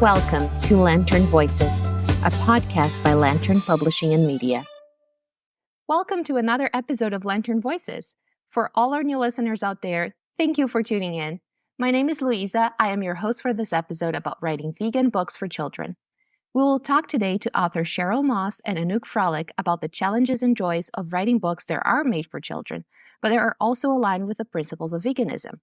Welcome to Lantern Voices, a podcast by Lantern Publishing and Media. Welcome to another episode of Lantern Voices. For all our new listeners out there, thank you for tuning in. My name is Louisa. I am your host for this episode about writing vegan books for children. We will talk today to author Cheryl Moss and Anouk Frolic about the challenges and joys of writing books that are made for children, but they are also aligned with the principles of veganism.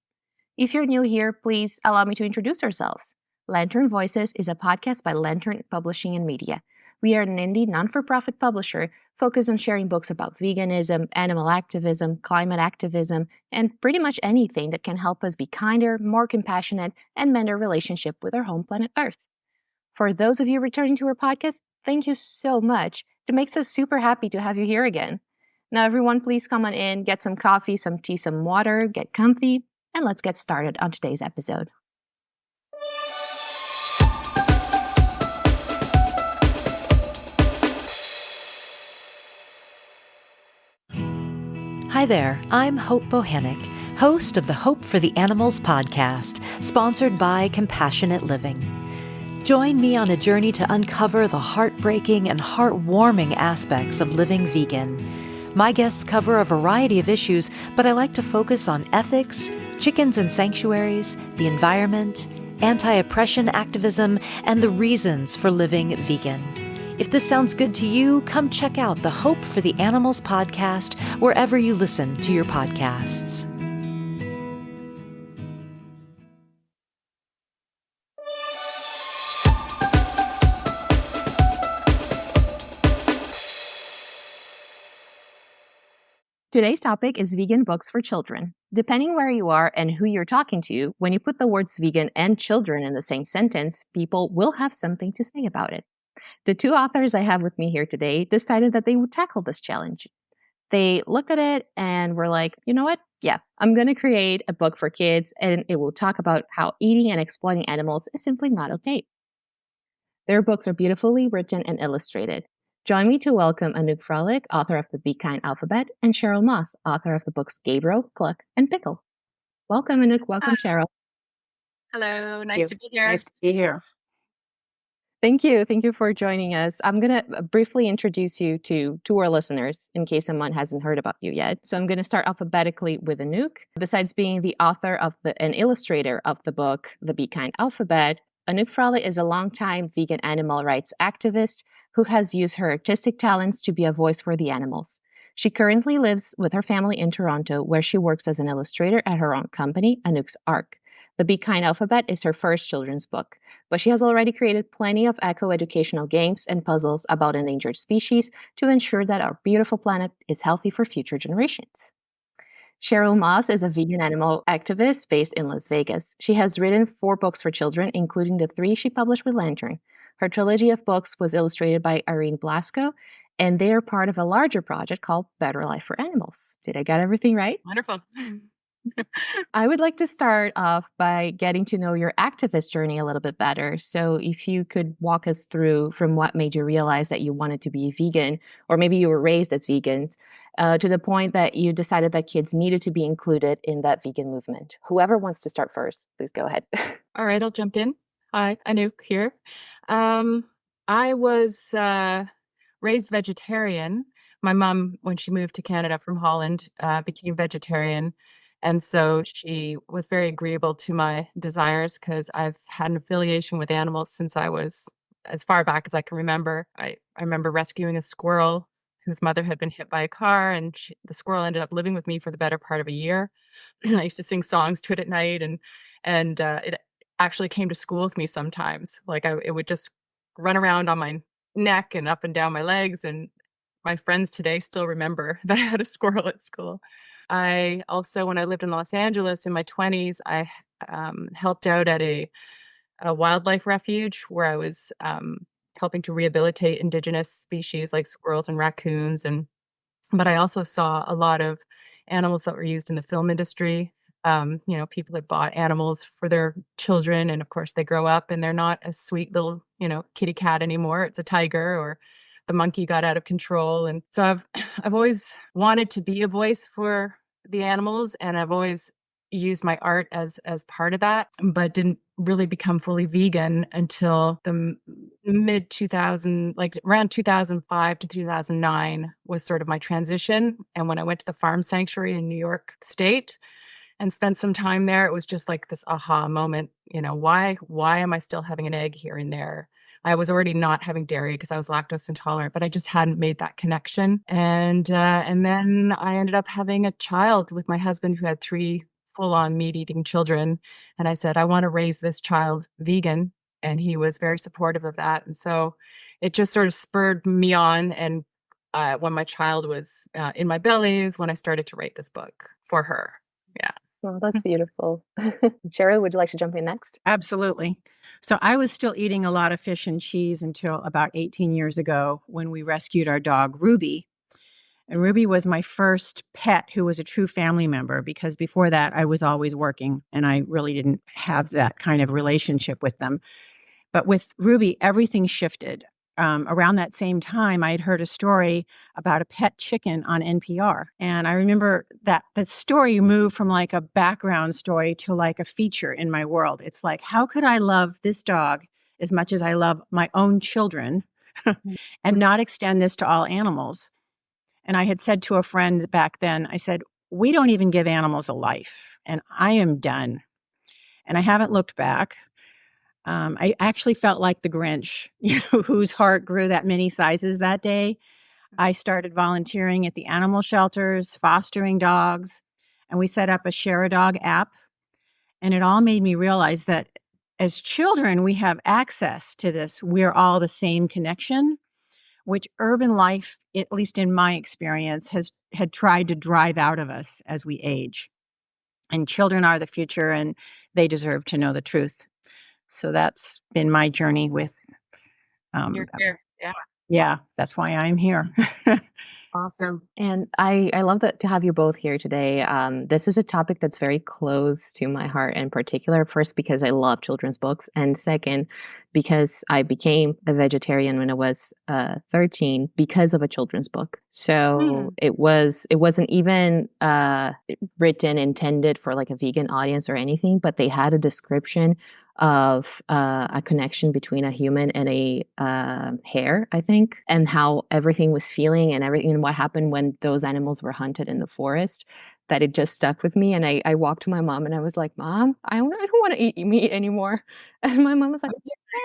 If you're new here, please allow me to introduce ourselves. Lantern Voices is a podcast by Lantern Publishing and Media. We are an indie non-for-profit publisher focused on sharing books about veganism, animal activism, climate activism, and pretty much anything that can help us be kinder, more compassionate, and mend our relationship with our home planet Earth. For those of you returning to our podcast, thank you so much. It makes us super happy to have you here again. Now, everyone, please come on in, get some coffee, some tea, some water, get comfy, and let's get started on today's episode. Hi there, I'm Hope Bohannick, host of the Hope for the Animals podcast, sponsored by Compassionate Living. Join me on a journey to uncover the heartbreaking and heartwarming aspects of living vegan. My guests cover a variety of issues, but I like to focus on ethics, chickens and sanctuaries, the environment, anti-oppression activism, and the reasons for living vegan. If this sounds good to you, come check out the Hope for the Animals podcast wherever you listen to your podcasts. Today's topic is vegan books for children. Depending where you are and who you're talking to, when you put the words vegan and children in the same sentence, people will have something to say about it. The two authors I have with me here today decided that they would tackle this challenge. They looked at it and were like, you know what? Yeah, I'm going to create a book for kids and it will talk about how eating and exploiting animals is simply not okay. Their books are beautifully written and illustrated. Join me to welcome Anouk Frolic, author of the Be Kind Alphabet, and Cheryl Moss, author of the books Gabriel, Cluck, and Pickle. Welcome, Anouk. Welcome, Cheryl. Hello, nice to be here. Nice to be here. Thank you. Thank you for joining us. I'm going to briefly introduce you to our listeners in case someone hasn't heard about you yet. So I'm going to start alphabetically with Anouk. Besides being the author of and illustrator of the book, The Be Kind Alphabet, Anouk Frolic is a longtime vegan animal rights activist who has used her artistic talents to be a voice for the animals. She currently lives with her family in Toronto, where she works as an illustrator at her own company, Anouk's Arc. The Be Kind Alphabet is her first children's book, but she has already created plenty of eco-educational games and puzzles about endangered species to ensure that our beautiful planet is healthy for future generations. Cheryl Moss is a vegan animal activist based in Las Vegas. She has written 4 books for children, including the 3 she published with Lantern. Her trilogy of books was illustrated by Irene Blasco, and they are part of a larger project called Better Life for Animals. Did I get everything right? Wonderful. I would like to start off by getting to know your activist journey a little bit better. So if you could walk us through from what made you realize that you wanted to be vegan, or maybe you were raised as vegans, to the point that you decided that kids needed to be included in that vegan movement. Whoever wants to start first, please go ahead. All right, I'll jump in. Hi, Anouk here. I was raised vegetarian. My mom, when she moved to Canada from Holland, became vegetarian. And so she was very agreeable to my desires because I've had an affiliation with animals since I was as far back as I can remember. I remember rescuing a squirrel whose mother had been hit by a car, and the squirrel ended up living with me for the better part of a year. I used to sing songs to it at night, and it actually came to school with me sometimes. Like it would just run around on my neck and up and down my legs, and my friends today still remember that I had a squirrel at school. I also, when I lived in Los Angeles in my 20s, I helped out at a wildlife refuge where I was helping to rehabilitate indigenous species like squirrels and raccoons. But I also saw a lot of animals that were used in the film industry. People that bought animals for their children, and of course they grow up and they're not a sweet little, kitty cat anymore. It's a tiger, or the monkey got out of control. And so I've always wanted to be a voice for the animals, and I've always used my art as part of that, but didn't really become fully vegan until the mid 2000, like around 2005 to 2009 was sort of my transition. And when I went to the farm sanctuary in New York State and spent some time there, it was just like this aha moment. Why am I still having an egg here and there? I was already not having dairy because I was lactose intolerant, but I just hadn't made that connection. And then I ended up having a child with my husband who had 3 full-on meat-eating children. And I said, I want to raise this child vegan. And he was very supportive of that. And so it just sort of spurred me on. And when my child was in my belly is when I started to write this book for her. Yeah. Well, that's beautiful. Cheryl, would you like to jump in next? Absolutely. So I was still eating a lot of fish and cheese until about 18 years ago when we rescued our dog, Ruby. And Ruby was my first pet who was a true family member, because before that I was always working and I really didn't have that kind of relationship with them. But with Ruby, everything shifted. Around that same time, I had heard a story about a pet chicken on NPR. And I remember that the story moved from like a background story to like a feature in my world. It's like, how could I love this dog as much as I love my own children and not extend this to all animals? And I had said to a friend back then, I said, we don't even give animals a life, and I am done. And I haven't looked back. I actually felt like the Grinch, whose heart grew that many sizes that day. I started volunteering at the animal shelters, fostering dogs, and we set up a Share a Dog app. And it all made me realize that as children, we have access to this we're all the same connection, which urban life, at least in my experience, had tried to drive out of us as we age. And children are the future, and they deserve to know the truth. So that's been my journey with. You're here. Yeah. Yeah, that's why I'm here. Awesome. And I love that to have you both here today. This is a topic that's very close to my heart in particular. First, because I love children's books, and second, because I became a vegetarian when I was 13 because of a children's book. So it wasn't even written intended for like a vegan audience or anything, but they had a description of a connection between a human and a hare, I think, and how everything was feeling and everything, and what happened when those animals were hunted in the forest, that it just stuck with me. And I walked to my mom and I was like, Mom, I don't want to eat meat anymore. And my mom was like,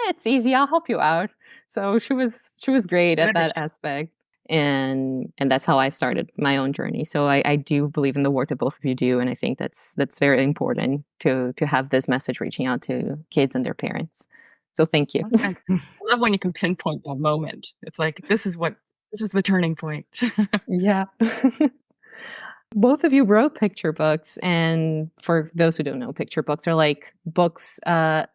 it's easy, I'll help you out. So she was great at that aspect. And that's how I started my own journey. So I do believe in the work that both of you do, and I think that's very important to have this message reaching out to kids and their parents. So thank you. I love when you can pinpoint that moment. It's like this was the turning point. Yeah. Both of you wrote picture books, and for those who don't know, picture books are like books that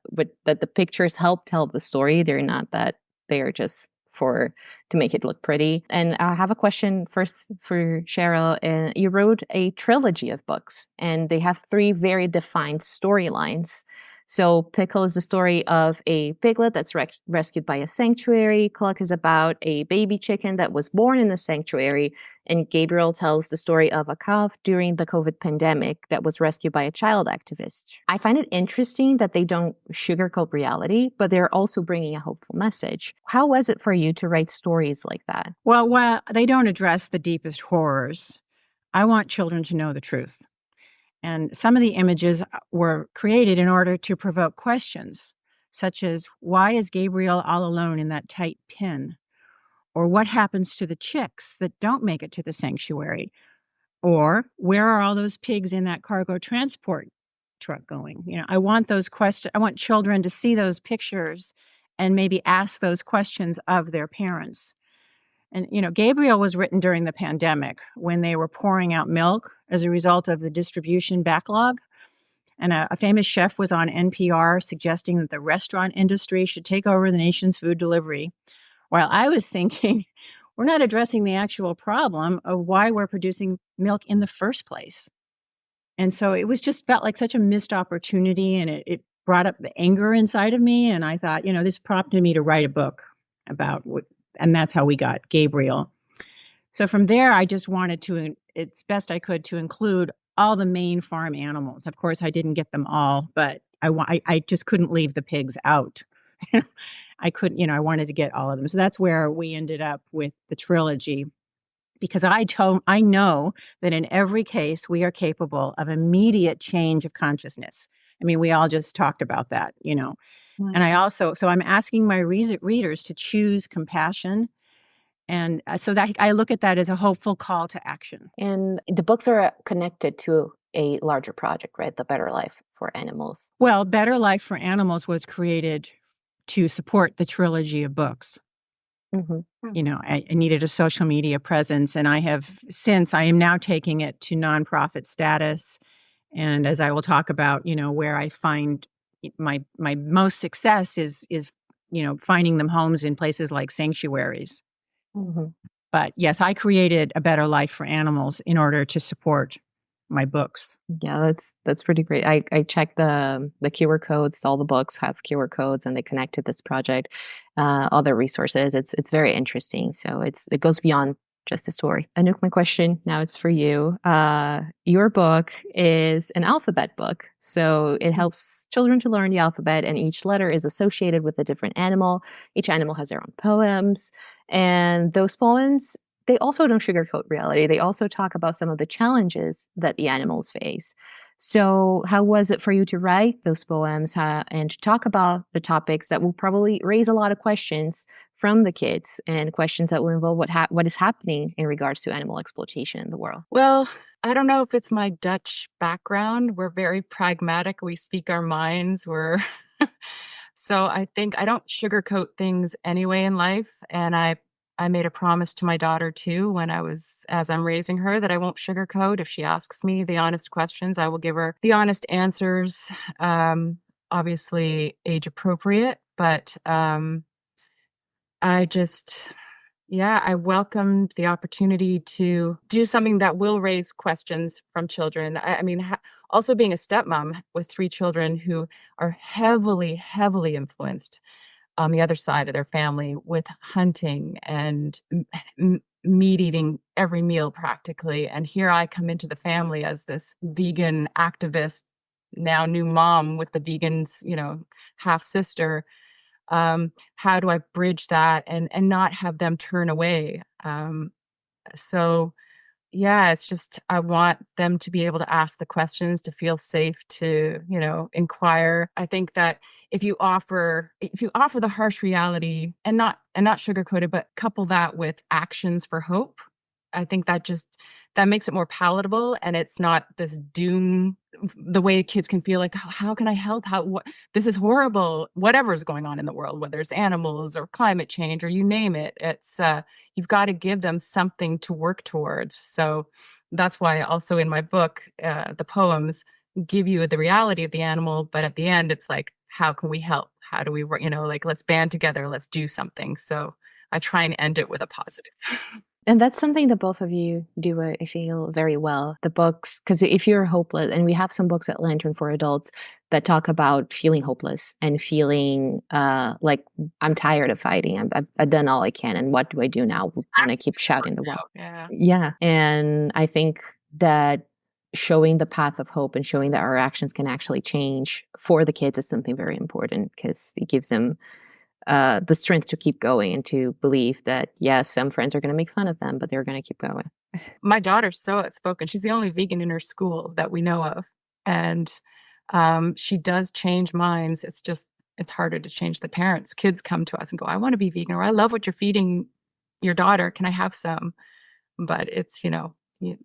the pictures help tell the story. They're not that they are just to make it look pretty. And I have a question first for Cheryl. You wrote a trilogy of books, and they have 3 very defined storylines. So Pickle is the story of a piglet that's rescued by a sanctuary. Cluck is about a baby chicken that was born in a sanctuary. And Gabriel tells the story of a calf during the COVID pandemic that was rescued by a child activist. I find it interesting that they don't sugarcoat reality, but they're also bringing a hopeful message. How was it for you to write stories like that? Well, while they don't address the deepest horrors, I want children to know the truth. And some of the images were created in order to provoke questions, such as, why is Gabriel all alone in that tight pen? Or what happens to the chicks that don't make it to the sanctuary? Or where are all those pigs in that cargo transport truck going? I want those questions. I want children to see those pictures and maybe ask those questions of their parents. And, Gabriel was written during the pandemic when they were pouring out milk as a result of the distribution backlog. And a famous chef was on NPR suggesting that the restaurant industry should take over the nation's food delivery. While I was thinking, we're not addressing the actual problem of why we're producing milk in the first place. And so it was just felt like such a missed opportunity, and it brought up the anger inside of me. And I thought, this prompted me to write a book about and that's how we got Gabriel. So from there, I just wanted to, it's best I could, to include all the main farm animals. Of course, I didn't get them all, but I just couldn't leave the pigs out. I couldn't, I wanted to get all of them. So that's where we ended up with the trilogy, because I know that in every case we are capable of immediate change of consciousness. I mean, we all just talked about that, And I also, so I'm asking my readers to choose compassion. And so that I look at that as a hopeful call to action. And the books are connected to a larger project, right? The Better Life for Animals. Well, Better Life for Animals was created to support the trilogy of books. I needed a social media presence, and I am now taking it to nonprofit status. And as I will talk about, where I find my most success is finding them homes in places like sanctuaries. But yes, I created A Better Life for Animals in order to support my books. Yeah, that's pretty great. I checked the QR codes. All the books have QR codes, and they connect to this project. Other resources. It's very interesting. So it goes beyond just a story. Anouk, my question now it's for you. Your book is an alphabet book, so it helps children to learn the alphabet, and each letter is associated with a different animal. Each animal has their own poems, and those poems, they also don't sugarcoat reality. They also talk about some of the challenges that the animals face. So how was it for you to write those poems and to talk about the topics that will probably raise a lot of questions from the kids, and questions that will involve what is happening in regards to animal exploitation in the world? Well, I don't know if it's my Dutch background. We're very pragmatic. We speak our minds. So I think I don't sugarcoat things anyway in life. And I made a promise to my daughter too, as I'm raising her, that I won't sugarcoat. If she asks me the honest questions, I will give her the honest answers. Obviously age appropriate, but I welcomed the opportunity to do something that will raise questions from children. I mean, also being a stepmom with 3 children who are heavily, heavily influenced on the other side of their family with hunting and meat eating every meal practically. And here I come into the family as this vegan activist, now new mom with the vegans, half sister. How do I bridge that and not have them turn away? So yeah, it's just I want them to be able to ask the questions, to feel safe, to, inquire. I think that if you offer the harsh reality and not sugarcoat it, but couple that with actions for hope, I think that makes it more palatable, and it's not this doom, the way kids can feel like, how can I help? This is horrible, whatever is going on in the world, whether it's animals or climate change or you name it. It's you've got to give them something to work towards. So that's why also in my book, the poems give you the reality of the animal, but at the end it's like, how can we help? How do we, let's band together, let's do something. So I try and end it with a positive. And that's something that both of you do, I feel, very well. The books, because if you're hopeless, and we have some books at Lantern for adults that talk about feeling hopeless and feeling like I'm tired of fighting. I've done all I can, and what do I do now? And I keep shouting the world. Yeah. And I think that showing the path of hope and showing that our actions can actually change for the kids is something very important, because it gives them the strength to keep going and to believe that, yes, some friends are going to make fun of them, but they're going to keep going. My daughter's so outspoken. She's the only vegan in her school that we know of. And she does change minds. It's harder to change the parents. Kids come to us and go, I want to be vegan, or I love what you're feeding your daughter. Can I have some? But it's,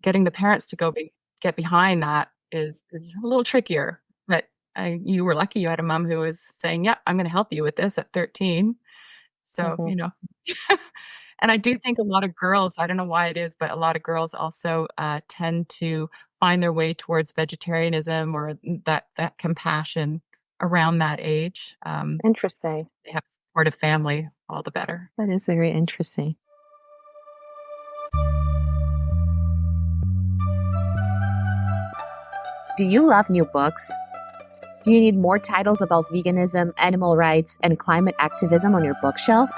getting the parents to get behind that is a little trickier. But you were lucky you had a mom who was saying, yeah, I'm going to help you with this at 13. So, and I do think a lot of girls, I don't know why it is, but a lot of girls also tend to find their way towards vegetarianism or that compassion around that age. Interesting. They have a supportive family, all the better. That is very interesting. Do you love new books? Do you need more titles about veganism, animal rights, and climate activism on your bookshelf?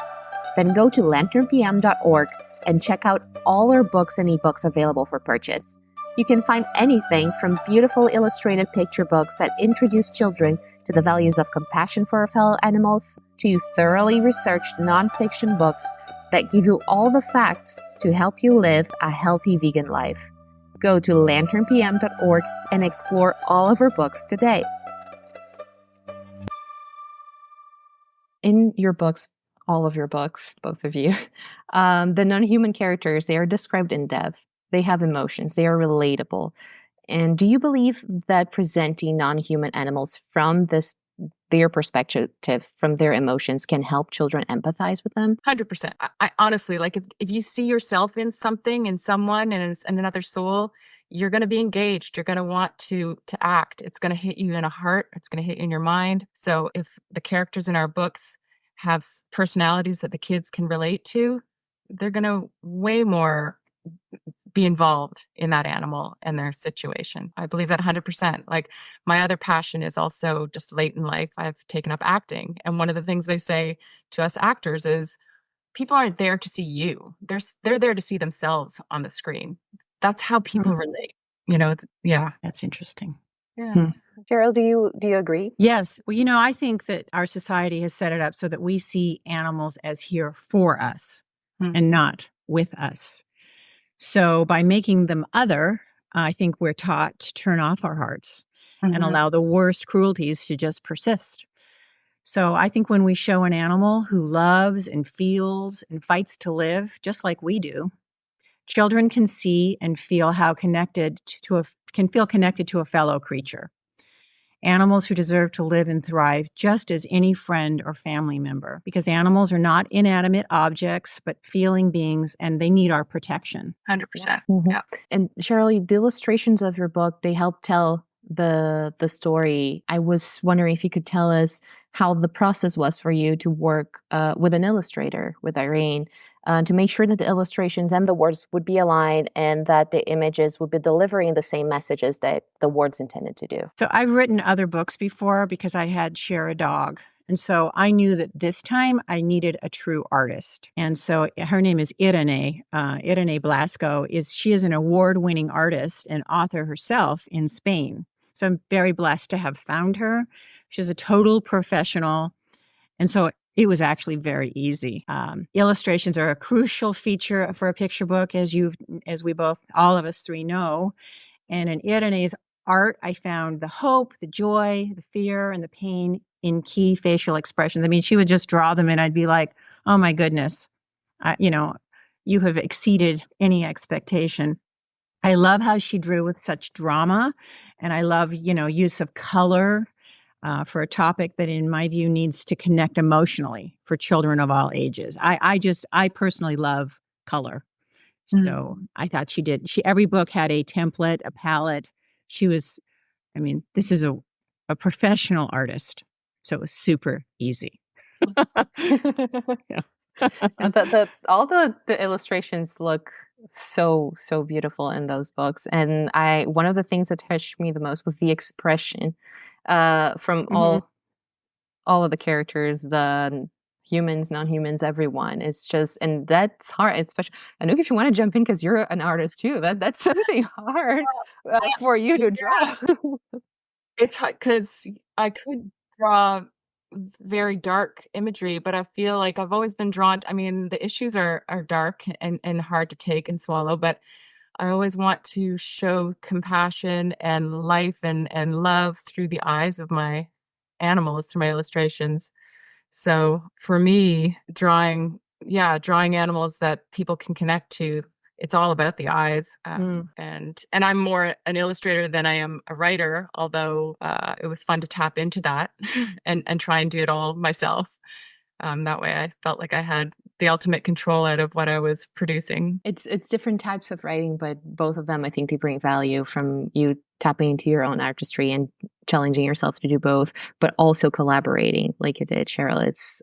Then go to lanternpm.org and check out all our books and ebooks available for purchase. You can find anything from beautiful illustrated picture books that introduce children to the values of compassion for our fellow animals, to thoroughly researched nonfiction books that give you all the facts to help you live a healthy vegan life. Go to lanternpm.org and explore all of our books today. In your books, all of your books, both of you, the non-human characters, they are described in depth. They have emotions. They are relatable. And do you believe that presenting non-human animals from their perspective, from their emotions, can help children empathize with them? 100%. I honestly, like, if you see yourself in something, in someone, and in another soul, you're going to be engaged. You're going to want to act. It's going to hit you in a heart. It's going to hit you in your mind. So if the characters in our books have personalities that the kids can relate to, they're going to way more be involved in that animal and their situation. I believe that 100%. Like, my other passion is also just late in life, I've taken up acting. And one of the things they say to us actors is, people aren't there to see you. They're there to see themselves on the screen. That's how people relate, Yeah. That's interesting. Yeah. Cheryl, do you agree? Yes. Well, I think that our society has set it up so that we see animals as here for us and not with us. So by making them other, I think we're taught to turn off our hearts and allow the worst cruelties to just persist. So I think when we show an animal who loves and feels and fights to live just like we do, children can see and feel can feel connected to a fellow creature. Animals who deserve to live and thrive just as any friend or family member, because animals are not inanimate objects, but feeling beings, and they need our protection. 100%. Yeah. And Cheryl, the illustrations of your book, they help tell the story. I was wondering if you could tell us how the process was for you to work with an illustrator, with Irene, to make sure that the illustrations and the words would be aligned and that the images would be delivering the same messages that the words intended to do. So I've written other books before because I had share a dog. And so I knew that this time I needed a true artist. And so her name is Irene. Irene Blasco she is an award-winning artist and author herself in Spain. So I'm very blessed to have found her. She's a total professional. And so it was actually very easy. Illustrations are a crucial feature for a picture book, as we both, all of us three know. And in Irene's art, I found the hope, the joy, the fear, and the pain in key facial expressions. I mean, she would just draw them and I'd be like, oh my goodness, you have exceeded any expectation. I love how she drew with such drama. And I love, use of color for a topic that, in my view, needs to connect emotionally for children of all ages. I personally love color. So I thought she did. Every book had a template, a palette. This is a professional artist. So it was super easy. Yeah. All the illustrations look so beautiful in those books. And one of the things that touched me the most was the expression from all of the characters, the humans, non-humans, everyone. It's just, and that's hard. Especially, Anouk, if you want to jump in, because you're an artist too, that's something hard for you to draw. It's hard because I could draw very dark imagery, but I feel like I've always been drawn. I mean, the issues are dark and hard to take and swallow, but I always want to show compassion and life and love through the eyes of my animals, through my illustrations. So for me, drawing animals that people can connect to, it's all about the eyes. And I'm more an illustrator than I am a writer, although it was fun to tap into that and try and do it all myself. That way I felt like I had the ultimate control out of what I was producing. It's different types of writing, but both of them, I think, they bring value from you tapping into your own artistry and challenging yourself to do both, but also collaborating like you did, Cheryl. It's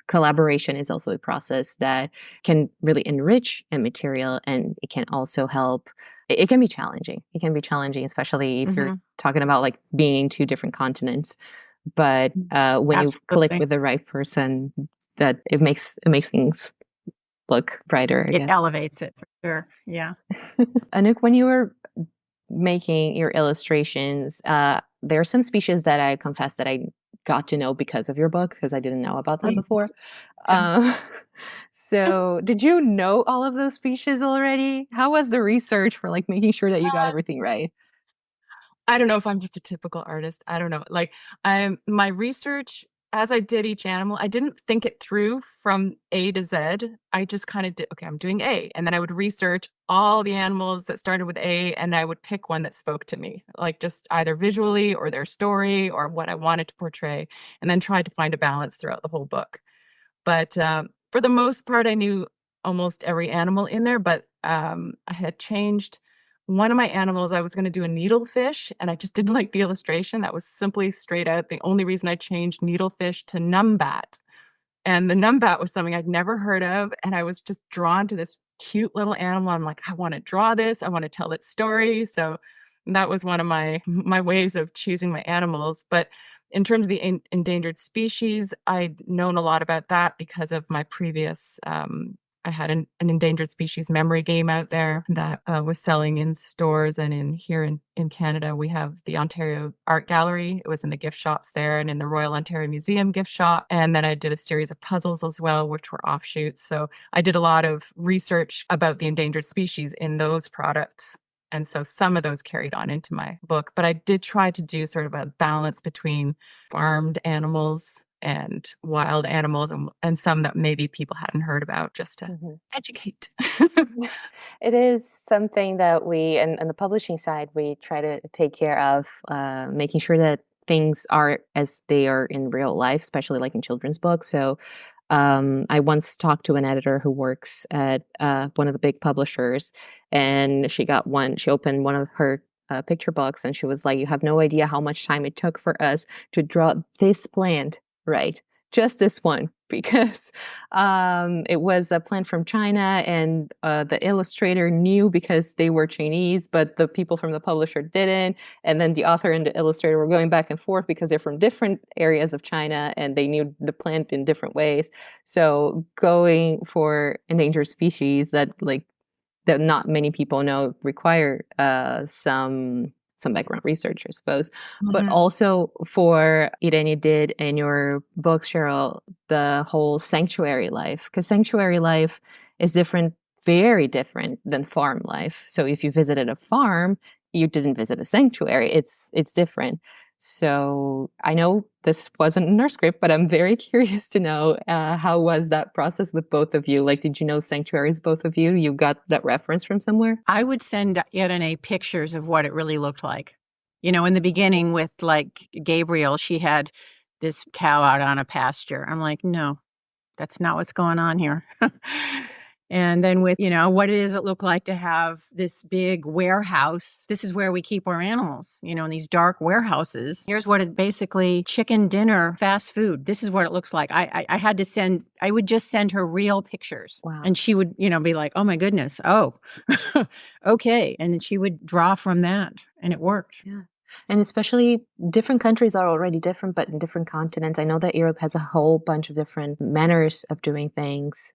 collaboration is also a process that can really enrich a material, and it can also help. It can be challenging. It can be challenging, especially if you're talking about like being in two different continents. But when you click with the right person, that it makes things look brighter. It elevates it for sure. Yeah. Anouk, when you were making your illustrations, there are some species that I confess that I got to know because of your book, because I didn't know about them before. So did you know all of those species already? How was the research for like making sure that you got everything right? I don't know if I'm just a typical artist. I don't know. Like my research as I did each animal, I didn't think it through from A to Z. I just kind of did, okay, I'm doing A. And then I would research all the animals that started with A, and I would pick one that spoke to me, like just either visually or their story or what I wanted to portray, and then tried to find a balance throughout the whole book. But for the most part, I knew almost every animal in there, but I had changed one of my animals. I was going to do a needlefish, and I just didn't like the illustration. That was simply straight out the only reason I changed needlefish to numbat. And the numbat was something I'd never heard of, and I was just drawn to this cute little animal. I'm like, I want to draw this. I want to tell its story. So that was one of my ways of choosing my animals. But in terms of the endangered species, I'd known a lot about that because of my previous I had an endangered species memory game out there that was selling in stores, and here in Canada, we have the Ontario Art Gallery. It was in the gift shops there and in the Royal Ontario Museum gift shop. And then I did a series of puzzles as well, which were offshoots. So I did a lot of research about the endangered species in those products. And so some of those carried on into my book, but I did try to do sort of a balance between farmed animals and wild animals, and some that maybe people hadn't heard about, just to educate. It is something that we, and the publishing side, we try to take care of, making sure that things are as they are in real life, especially like in children's books. So I once talked to an editor who works at one of the big publishers, and she opened one of her picture books, and she was like, "You have no idea how much time it took for us to draw this plant, right? Just this one." Because it was a plant from China, and the illustrator knew because they were Chinese, but the people from the publisher didn't. And then the author and the illustrator were going back and forth because they're from different areas of China and they knew the plant in different ways. So going for endangered species that not many people know require some background research, I suppose. But also for Irene did in your book, Cheryl, the whole sanctuary life, because sanctuary life is different, very different than farm life. So if you visited a farm, you didn't visit a sanctuary. It's different. So I know this wasn't in our script, but I'm very curious to know how was that process with both of you? Like, did you know sanctuaries, both of you? You got that reference from somewhere? I would send Irene pictures of what it really looked like. You know, in the beginning with like Gabriel, she had this cow out on a pasture. I'm like, no, that's not what's going on here. And then with, what does it look like to have this big warehouse? This is where we keep our animals, in these dark warehouses. Here's what it basically chicken dinner, fast food. This is what it looks like. I would just send her real pictures. Wow. And she would, be like, oh my goodness. Oh, okay. And then she would draw from that, and it worked. Yeah. And especially different countries are already different, but in different continents. I know that Europe has a whole bunch of different manners of doing things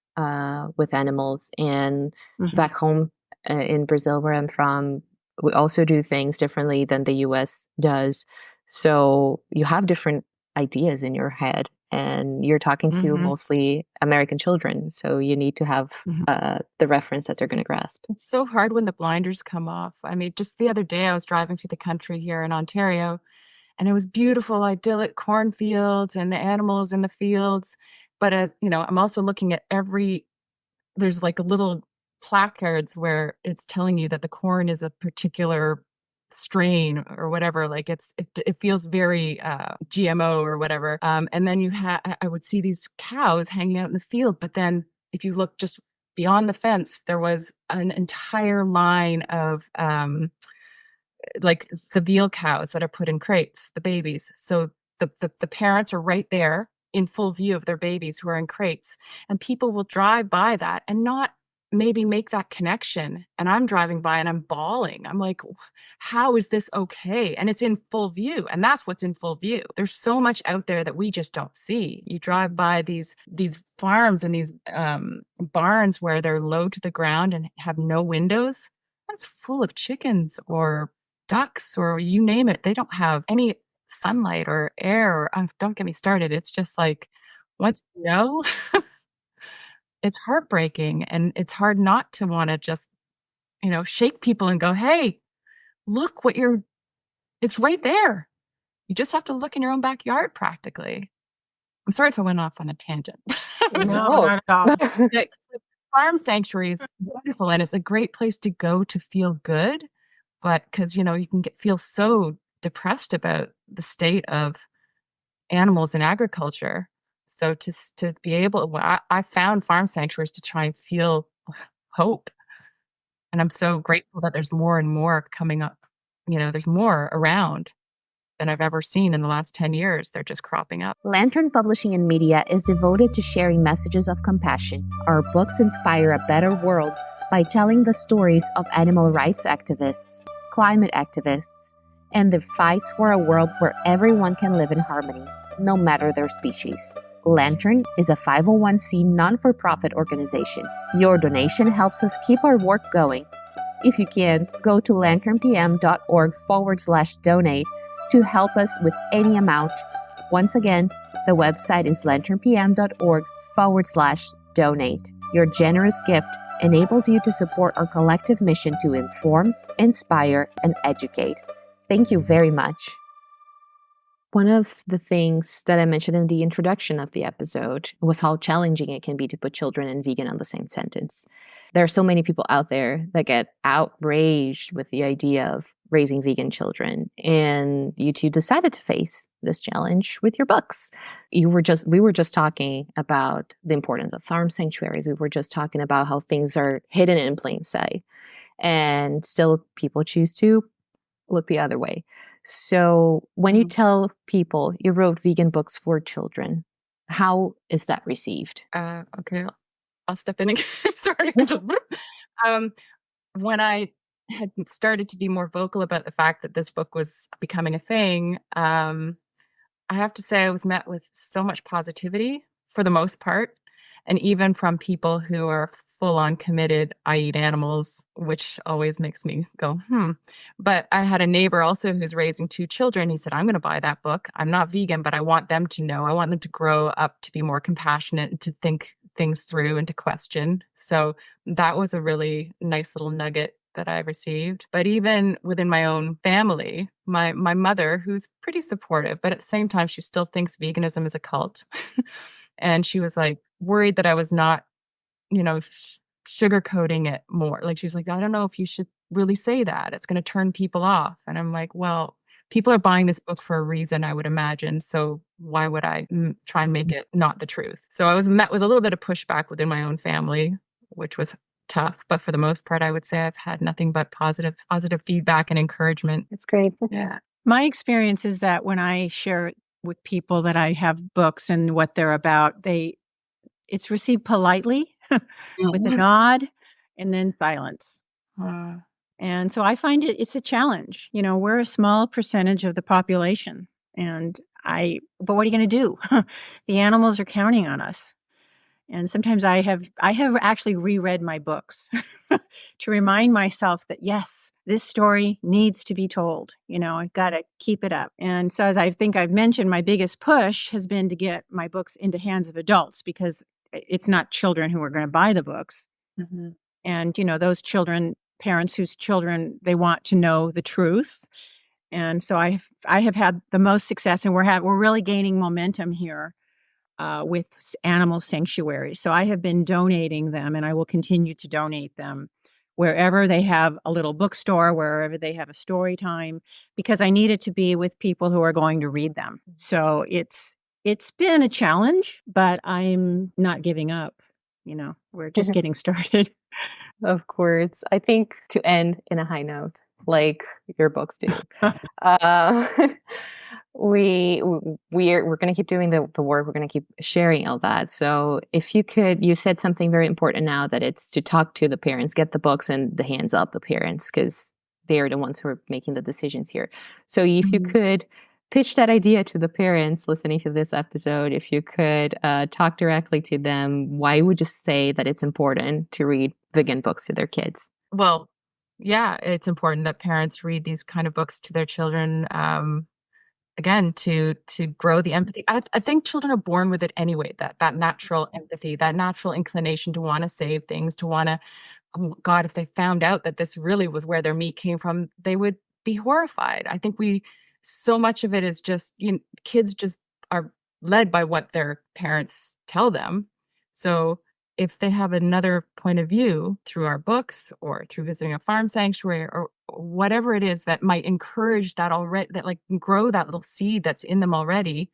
with animals. And back home in Brazil, where I'm from, we also do things differently than the US does. So you have different ideas in your head, and you're talking to mostly American children. So you need to have the reference that they're going to grasp. It's so hard when the blinders come off. I mean, just the other day I was driving through the country here in Ontario, and it was beautiful, idyllic cornfields and animals in the fields. But I'm also looking at there's like a little placards where it's telling you that the corn is a particular strain or whatever. Like it feels very GMO or whatever. And then I would see these cows hanging out in the field, but then if you look just beyond the fence, there was an entire line of like the veal cows that are put in crates, the babies. So the parents are right there in full view of their babies who are in crates, and people will drive by that and not maybe make that connection. And I'm driving by and I'm bawling. I'm like, how is this okay? And it's in full view. And that's what's in full view. There's so much out there that we just don't see. You drive by these farms and these barns where they're low to the ground and have no windows. That's full of chickens or ducks or you name it, they don't have any sunlight or air. Or, don't get me started. It's just like once you know, it's heartbreaking, and it's hard not to want to just shake people and go, "Hey, look what you're. It's right there. You just have to look in your own backyard, practically." I'm sorry if I went off on a tangent. It was just No, not at all. like, farm sanctuary is wonderful, and it's a great place to go to feel good. But because you can feel so depressed about the state of animals in agriculture. So to be able, I found farm sanctuaries to try and feel hope, and I'm so grateful that there's more and more coming up. There's more around than I've ever seen in the last 10 years. They're just cropping up. Lantern Publishing and Media is devoted to sharing messages of compassion. Our books inspire a better world by telling the stories of animal rights activists, climate activists, and their fights for a world where everyone can live in harmony, no matter their species. Lantern is a 501c non-for-profit organization. Your donation helps us keep our work going. If you can, go to lanternpm.org/donate to help us with any amount. Once again, the website is lanternpm.org/donate. Your generous gift enables you to support our collective mission to inform, inspire, and educate. Thank you very much. One of the things that I mentioned in the introduction of the episode was how challenging it can be to put children and vegan on the same sentence. There are so many people out there that get outraged with the idea of raising vegan children, and you two decided to face this challenge with your books. We were just talking about the importance of farm sanctuaries. We were just talking about how things are hidden in plain sight, and still people choose to look the other way. So when you tell people you wrote vegan books for children, how is that received? Okay, I'll step in again. Sorry. When I had started to be more vocal about the fact that this book was becoming a thing, I have to say I was met with so much positivity for the most part, and even from people who are full on committed, I eat animals, which always makes me go, But I had a neighbor also who's raising 2 children. He said, I'm going to buy that book. I'm not vegan, but I want them to know. I want them to grow up to be more compassionate and to think things through and to question. So that was a really nice little nugget that I received. But even within my own family, my mother, who's pretty supportive, but at the same time, she still thinks veganism is a cult. And she was like worried that I was not, sugarcoating it more. Like she was like, I don't know if you should really say that. It's going to turn people off. And I'm like, well, people are buying this book for a reason, I would imagine. So why would I try and make it not the truth? So I was met with a little bit of pushback within my own family, which was tough. But for the most part, I would say I've had nothing but positive feedback and encouragement. It's great. Yeah. My experience is that when I share with people that I have books and what they're about, it's received politely with a nod and then silence. And so I find it's a challenge. We're a small percentage of the population, but what are you going to do? The animals are counting on us. And sometimes I have actually reread my books to remind myself that, yes, this story needs to be told. I've got to keep it up. And so, as I think I've mentioned, my biggest push has been to get my books into hands of adults, because it's not children who are going to buy the books. And, those parents whose children, they want to know the truth. And so I have had the most success, and we're really gaining momentum here with animal sanctuaries. So I have been donating them, and I will continue to donate them wherever they have a little bookstore, wherever they have a story time, because I need it to be with people who are going to read them. So it's been a challenge, but I'm not giving up. We're just getting started. Of course. I think to end in a high note, like your books do. We're going to keep doing the work. We're going to keep sharing all that. So if you said something very important now, that it's to talk to the parents, get the books in the hands of the parents, because they're the ones who are making the decisions here. So if you could pitch that idea to the parents listening to this episode, if you could talk directly to them, why would you say that it's important to read vegan books to their kids? Well, yeah, it's important that parents read these kind of books to their children. Again, to grow the empathy. I think children are born with it anyway, that natural empathy, that natural inclination to want to save things, to want to, oh God, if they found out that this really was where their meat came from, they would be horrified. I think so much of it is just, kids just are led by what their parents tell them. So if they have another point of view through our books or through visiting a farm sanctuary or whatever it is that might encourage that already, that like grow that little seed that's in them already,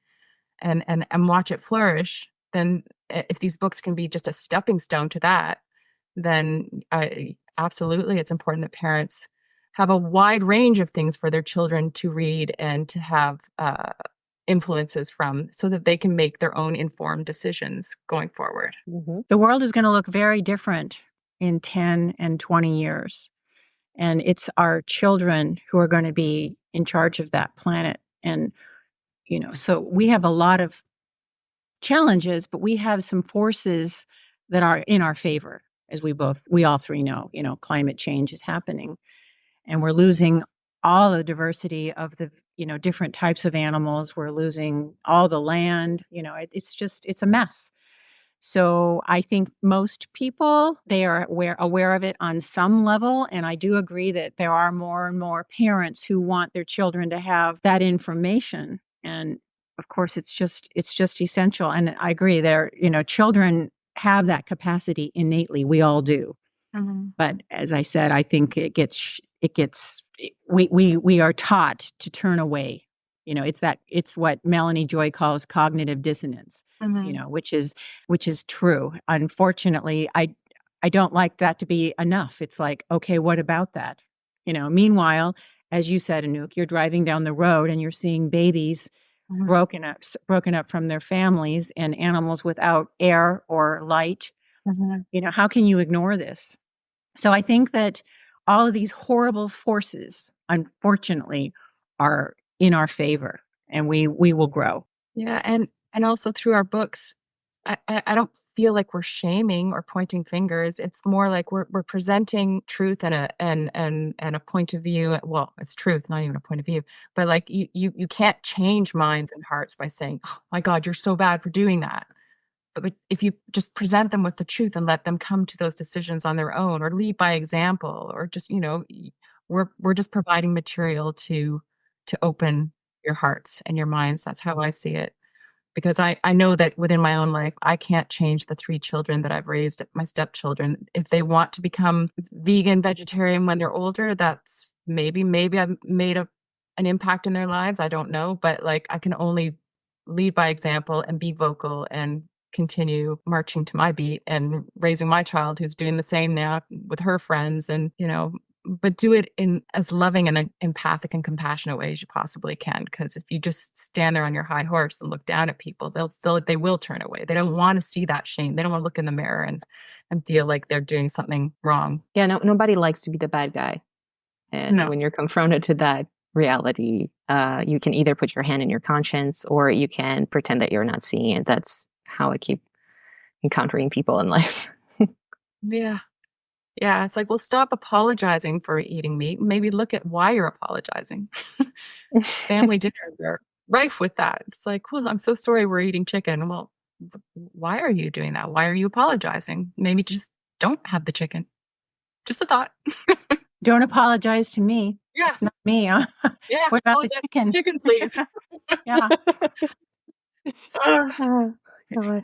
and watch it flourish, then if these books can be just a stepping stone to that, then absolutely it's important that parents have a wide range of things for their children to read and to have influences from, so that they can make their own informed decisions going forward. Mm-hmm. The world is going to look very different in 10 and 20 years. And it's our children who are going to be in charge of that planet. And, so we have a lot of challenges, but we have some forces that are in our favor, as we all three know. Climate change is happening, and we're losing all the diversity of the different types of animals. We're losing all the land. It's a mess. So I think most people, they are aware of it on some level. And I do agree that there are more and more parents who want their children to have that information. And of course, it's just essential. And I agree children have that capacity innately. We all do. Mm-hmm. But as I said, I think we are taught to turn away. It's what Melanie Joy calls cognitive dissonance, Mm-hmm. which is true. Unfortunately, I don't like that to be enough. It's like, okay, what about that? Meanwhile, as you said, Anouk, you're driving down the road and you're seeing babies Mm-hmm. broken up from their families and animals without air or light. Mm-hmm. How can you ignore this? So I think that all of these horrible forces, unfortunately, are in our favor, and we will grow. Yeah, and also through our books, I don't feel like we're shaming or pointing fingers. It's more like we're presenting truth and a point of view. Well, it's truth, not even a point of view. But like you can't change minds and hearts by saying, "Oh my God, you're so bad for doing that." But if you just present them with the truth and let them come to those decisions on their own, or lead by example, or just we're just providing material to open your hearts and your minds. That's how I see it. Because I know that within my own life, I can't change the 3 children that I've raised, my stepchildren. If they want to become vegan, vegetarian when they're older, that's maybe I've made an impact in their lives. I don't know, but like I can only lead by example and be vocal and continue marching to my beat and raising my child who's doing the same now with her friends, and but do it in as loving and empathic and compassionate way as you possibly can. Because if you just stand there on your high horse and look down at people, they will turn away. They don't want to see that shame. They don't want to look in the mirror and feel like they're doing something wrong. Yeah, nobody likes to be the bad guy. And No. when you're confronted to that reality, you can either put your hand in your conscience or you can pretend that you're not seeing it. That's how I keep encountering people in life. Yeah. Yeah, it's like, well, stop apologizing for eating meat. Maybe look at why you're apologizing. Family dinners are rife with that. It's like, well, I'm so sorry we're eating chicken. Well, why are you doing that? Why are you apologizing? Maybe just don't have the chicken. Just a thought. Don't apologize to me. Yeah. It's not me. Huh? Yeah. What about the apologize. chicken? Chicken, please. Yeah. Oh, God.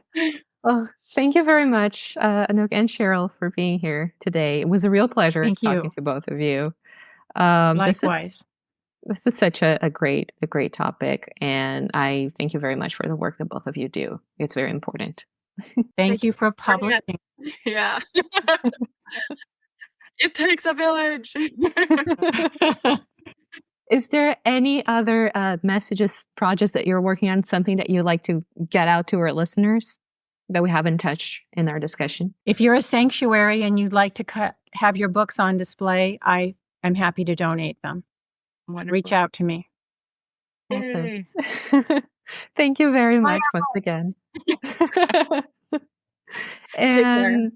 Oh, thank you very much, Anouk and Cheryl, for being here today. It was a real pleasure Thank you. talking to both of you. Likewise. This is such a great topic, and I thank you very much for the work that both of you do. It's very important. Thank you for publishing. Yeah. It takes a village. Is there any other messages, projects that you're working on, something that you'd like to get out to our listeners that we haven't touched in our discussion? If you're a sanctuary and you'd like to have your books on display, I am happy to donate them. Wonderful. Reach out to me. Awesome. Thank you very much once again. Take care.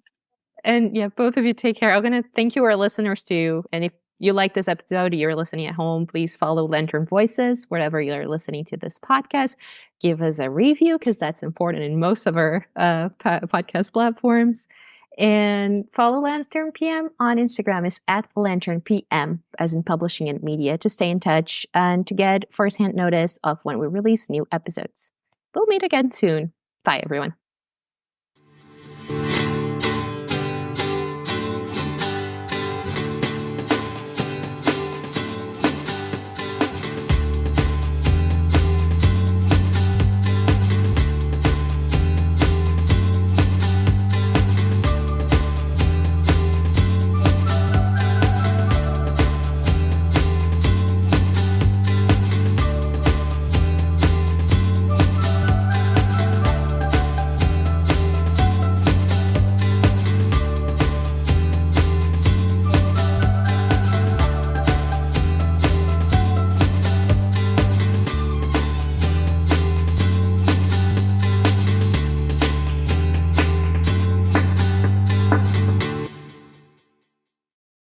And yeah, both of you take care. I'm going to thank you, our listeners, too. And if you like this episode, you're listening at home, please follow Lantern Voices wherever you're listening to this podcast. Give us a review because that's important in most of our podcast platforms. And follow Lantern PM on Instagram is at Lantern PM, as in publishing and media, to stay in touch and to get firsthand notice of when we release new episodes. We'll meet again soon. Bye, everyone.